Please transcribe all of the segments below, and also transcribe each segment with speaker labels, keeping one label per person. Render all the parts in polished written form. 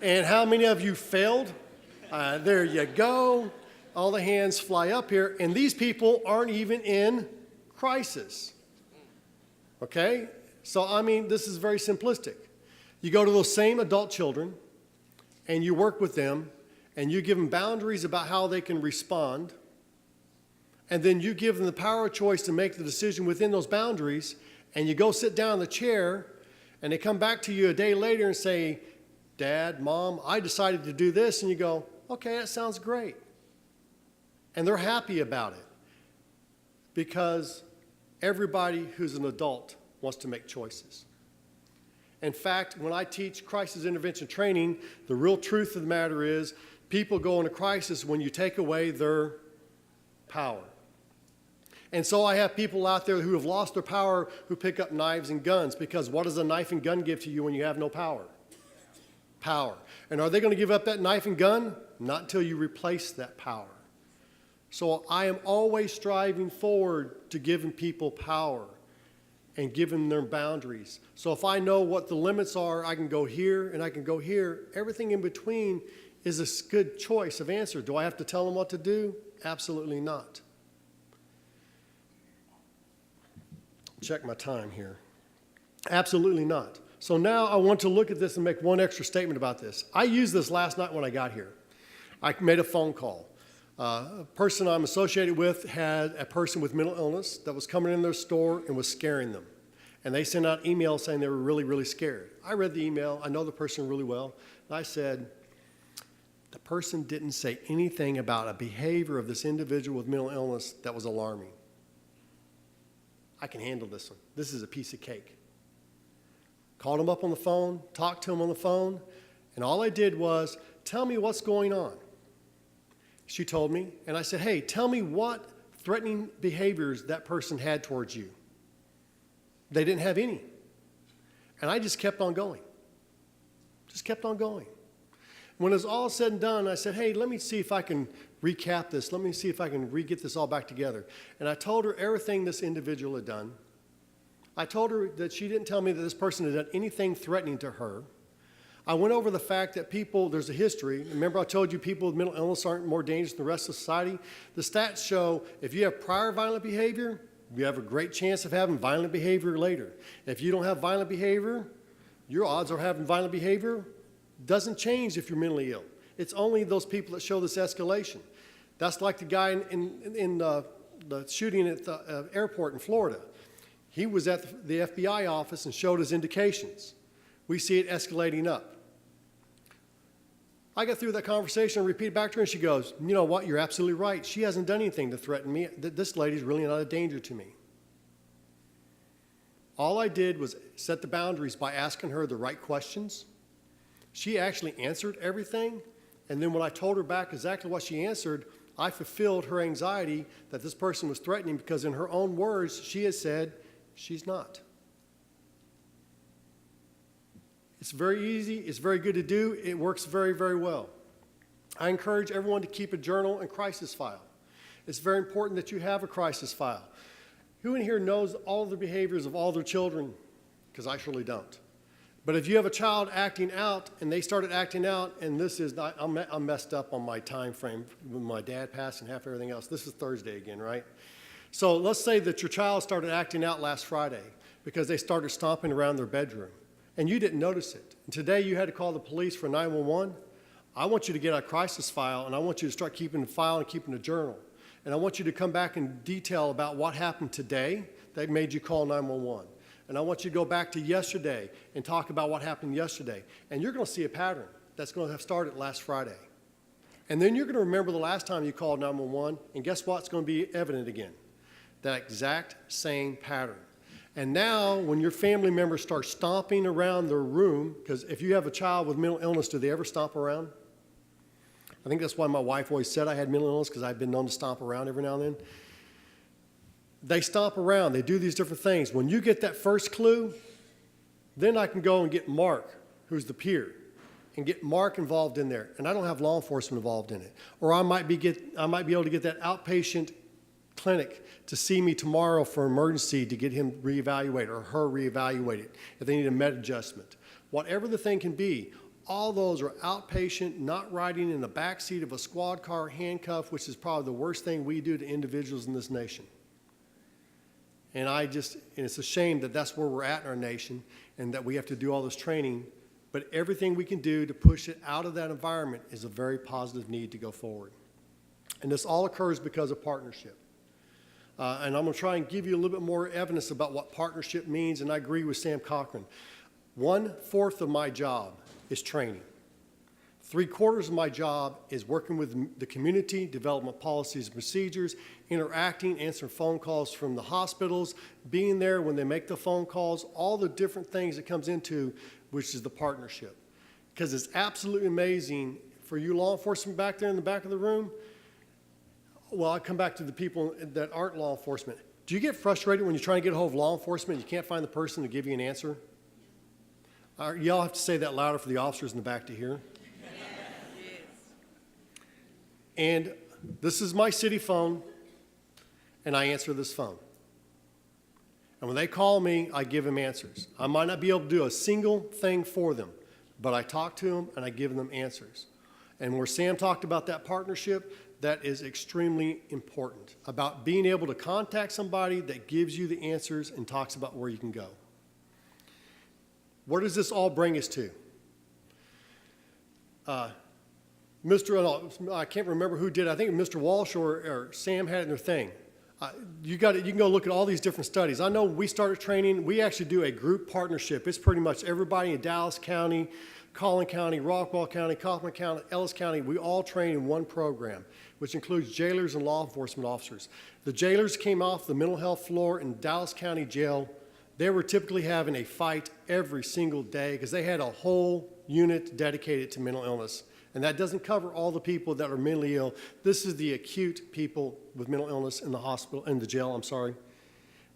Speaker 1: And how many of you failed? There you go. All the hands fly up here. And these people aren't even in crisis. Okay? So, I mean, this is very simplistic. You go to those same adult children, and you work with them, and you give them boundaries about how they can respond, and then you give them the power of choice to make the decision within those boundaries, and you go sit down in the chair, and they come back to you a day later and say, Dad, Mom, I decided to do this, and you go, okay, that sounds great. And they're happy about it because everybody who's an adult wants to make choices. In fact, when I teach crisis intervention training, the real truth of the matter is people go into crisis when you take away their power. And so I have people out there who have lost their power who pick up knives and guns because what does a knife and gun give to you when you have no power? Power. And are they going to give up that knife and gun? Not until you replace that power. So I am always striving forward to giving people power and giving them boundaries. So if I know what the limits are, I can go here and I can go here. Everything in between is a good choice of answer. Do I have to tell them what to do? Absolutely not. Check my time here. Absolutely not. So now I want to look at this and make one extra statement about this. I used this last night when I got here. I made a phone call. A person I'm associated with had a person with mental illness that was coming in their store and was scaring them. And they sent out emails saying they were really, really scared. I read the email. I know the person really well. And I said, the person didn't say anything about a behavior of this individual with mental illness that was alarming. I can handle this one. This is a piece of cake. Called him up on the phone, talked to him on the phone, and all I did was, tell me what's going on. She told me, and I said, hey, tell me what threatening behaviors that person had towards you. They didn't have any. And I just kept on going. Just kept on going. When it was all said and done, I said, hey, let me see if I can recap this. Let me see if I can get this all back together. And I told her everything this individual had done. I told her that she didn't tell me that this person had done anything threatening to her. I went over the fact that people, there's a history. Remember I told you people with mental illness aren't more dangerous than the rest of society? The stats show if you have prior violent behavior, you have a great chance of having violent behavior later. If you don't have violent behavior, your odds of having violent behavior doesn't change if you're mentally ill. It's only those people that show this escalation. That's like the guy in the shooting at the airport in Florida. He was at the FBI office and showed his indications. We see it escalating up. I got through that conversation and repeated back to her, and she goes, you know what, you're absolutely right. She hasn't done anything to threaten me. This lady's really not a danger to me. All I did was set the boundaries by asking her the right questions. She actually answered everything, and then when I told her back exactly what she answered, I fulfilled her anxiety that this person was threatening because in her own words, she has said, she's not. It's very easy. It's very good to do. It works very, very well. I encourage everyone to keep a journal and crisis file. It's very important that you have a crisis file. Who in here knows all the behaviors of all their children? Because I surely don't. But if you have a child acting out and they started acting out, and this is not, I'm messed up on my time frame with my dad passing, half everything else. This is Thursday again, right? So let's say that your child started acting out last Friday because they started stomping around their bedroom. And you didn't notice it. And today you had to call the police for 911. I want you to get a crisis file, and I want you to start keeping a file and keeping a journal. And I want you to come back in detail about what happened today that made you call 911. And I want you to go back to yesterday and talk about what happened yesterday. And you're going to see a pattern that's going to have started last Friday. And then you're going to remember the last time you called 911, and guess what? It's going to be evident again. That exact same pattern. And now, when your family members start stomping around their room, because if you have a child with mental illness, do they ever stomp around? I think that's why my wife always said I had mental illness, because I've been known to stomp around every now and then. They stomp around. They do these different things. When you get that first clue, then I can go and get Mark, who's the peer, and get Mark involved in there. And I don't have law enforcement involved in it. Or I might be able to get that outpatient clinic to see me tomorrow for emergency to get him reevaluated or her reevaluated if they need a med adjustment. Whatever the thing can be, All those are outpatient, not riding in the backseat of a squad car handcuffed, which is probably the worst thing we do to individuals in this nation. And it's a shame that that's where we're at in our nation and that we have to do all this training. But everything we can do to push it out of that environment is a very positive need to go forward. And this all occurs because of partnership. And I'm going to try and give you a little bit more evidence about what partnership means, and I agree with Sam Cotner. 1/4 of my job is training. 3/4 of my job is working with the community, development policies and procedures, interacting, answering phone calls from the hospitals, being there when they make the phone calls, all the different things that comes into, which is the partnership. Because it's absolutely amazing for you law enforcement back there in the back of the room. Well, I come back to the people that aren't law enforcement. Do you get frustrated when you're trying to get a hold of law enforcement and you can't find the person to give you an answer? Y'all have to say that louder for the officers in the back to hear. Yes. And this is my city phone, and I answer this phone. And when they call me, I give them answers. I might not be able to do a single thing for them, but I talk to them and I give them answers. And where Sam talked about that partnership, that is extremely important, about being able to contact somebody that gives you the answers and talks about where you can go. Where does this all bring us to? I can't remember who did it. I think Mr. Walsh or Sam had it in their thing. You can go look at all these different studies. I know we started training. We actually do a group partnership. It's pretty much everybody in Dallas County, Collin County, Rockwall County, Kaufman County, Ellis County. We all train in one program, which includes jailers and law enforcement officers. The jailers came off the mental health floor in Dallas County Jail. They were typically having a fight every single day because they had a whole unit dedicated to mental illness. And that doesn't cover all the people that are mentally ill. This is the acute people with mental illness in the hospital, in the jail, I'm sorry.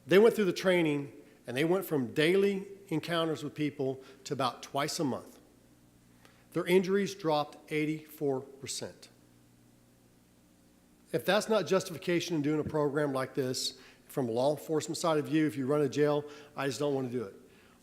Speaker 1: They went through the training and they went from daily encounters with people to about twice a month. Their injuries dropped 84%. If that's not justification in doing a program like this, from a law enforcement side of view, if you run a jail, I just don't want to do it.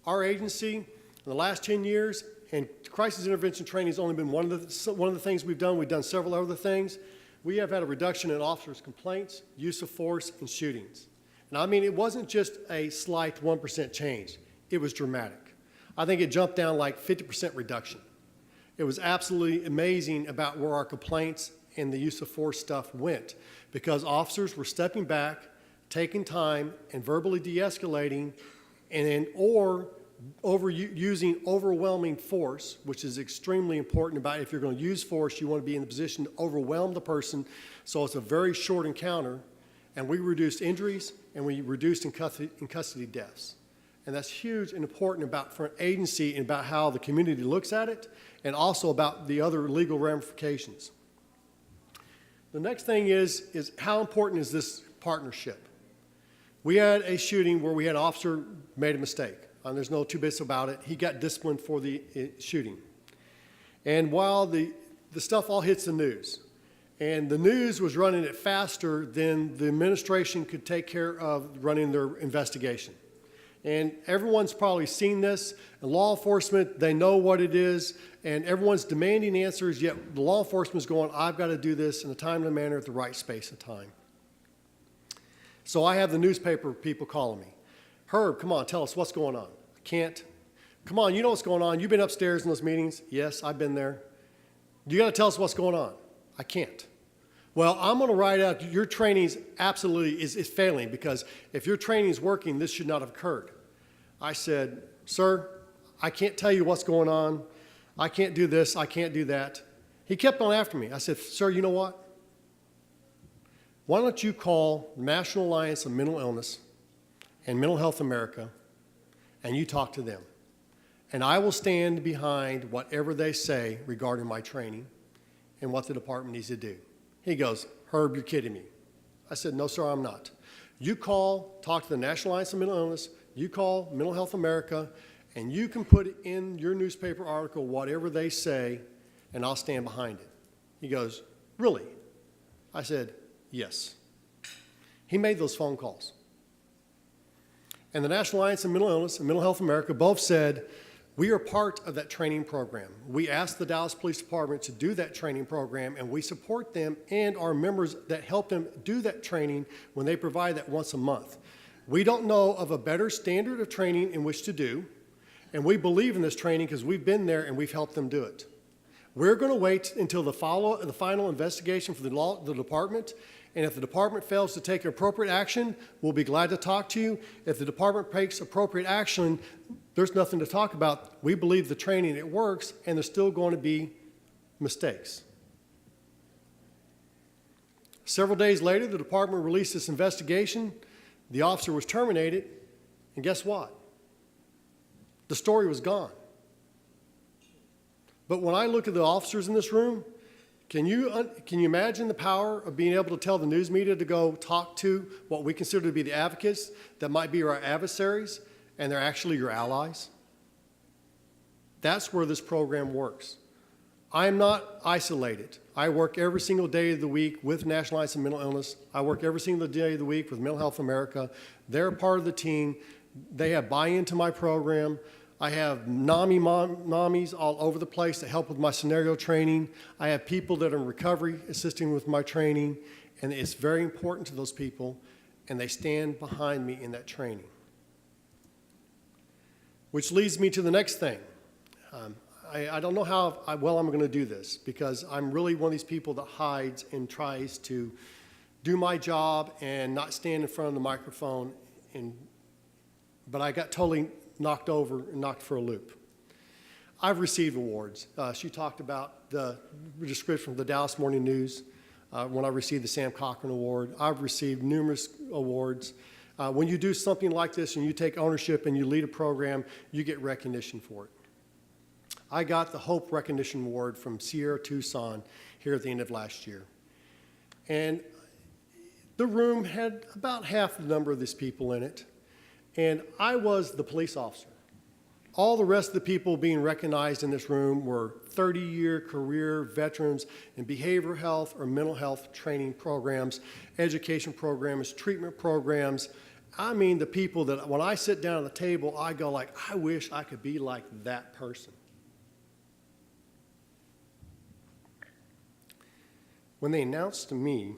Speaker 1: Our agency, in the last 10 years, and crisis intervention training has only been one of the things we've done. We've done several other things. We have had a reduction in officers' complaints, use of force, and shootings. And I mean, it wasn't just a slight 1% change. It was dramatic. I think it jumped down like 50% reduction. It was absolutely amazing about where our complaints and the use of force stuff went because officers were stepping back, taking time and verbally de-escalating or using overwhelming force, which is extremely important about if you're going to use force, you want to be in the position to overwhelm the person. So it's a very short encounter, and we reduced injuries and we reduced in custody deaths. And that's huge and important for an agency and about how the community looks at it and also about the other legal ramifications. The next thing is how important is this partnership? We had a shooting where we had an officer made a mistake. There's no two bits about it. He got disciplined for the shooting. And while the stuff all hits the news, and the news was running it faster than the administration could take care of running their investigation. And everyone's probably seen this. And law enforcement, they know what it is, and everyone's demanding answers, yet the law enforcement is going, I've got to do this in a timely manner at the right space and time. So I have the newspaper people calling me. Herb, come on, tell us what's going on. I can't. Come on, you know what's going on. You've been upstairs in those meetings. Yes, I've been there. You got to tell us what's going on. I can't. Well, I'm going to write out your training absolutely is failing because if your training is working, this should not have occurred. I said, sir, I can't tell you what's going on. I can't do this. I can't do that. He kept on after me. I said, sir, you know what? Why don't you call National Alliance of Mental Illness and Mental Health America, and you talk to them. And I will stand behind whatever they say regarding my training and what the department needs to do. He goes, Herb, you're kidding me. I said, no, sir, I'm not. You talk to the National Alliance of Mental Illness, you call Mental Health America, and you can put in your newspaper article whatever they say, and I'll stand behind it. He goes, really? I said, yes. He made those phone calls. And the National Alliance of Mental Illness and Mental Health America both said, We are part of that training program. We ask the Dallas Police Department to do that training program, and we support them and our members that help them do that training when they provide that once a month. We don't know of a better standard of training in which to do, and we believe in this training because we've been there and we've helped them do it. We're going to wait until the final investigation for the department, and if the department fails to take appropriate action, we'll be glad to talk to you. If the department takes appropriate action, there's nothing to talk about. We believe the training, it works, and there's still going to be mistakes. Several days later, the department released this investigation. The officer was terminated, and guess what? The story was gone. But when I look at the officers in this room, can you imagine the power of being able to tell the news media to go talk to what we consider to be the advocates that might be our adversaries, and they're actually your allies? That's where this program works. I am not isolated. I work every single day of the week with National Alliance of Mental Illness. I work every single day of the week with Mental Health America. They're part of the team. They have buy-in to my program. I have NAMIs all over the place that help with my scenario training. I have people that are in recovery assisting with my training, and it's very important to those people, and they stand behind me in that training. Which leads me to the next thing. I don't know how well I'm going to do this, because I'm really one of these people that hides and tries to do my job and not stand in front of the microphone, but I got totally knocked over and knocked for a loop. I've received awards. She talked about the description of the Dallas Morning News when I received the Sam Cotner Award. I've received numerous awards. When you do something like this and you take ownership and you lead a program, you get recognition for it. I got the Hope Recognition Award from Sierra Tucson here at the end of last year. And the room had about half the number of these people in it. And I was the police officer. All the rest of the people being recognized in this room were 30-year career veterans in behavioral health or mental health training programs, education programs, treatment programs. I mean, the people that when I sit down at the table, I go like, I wish I could be like that person. When they announced to me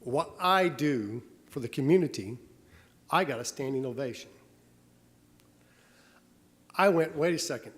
Speaker 1: what I do for the community, I got a standing ovation. I went, wait a second,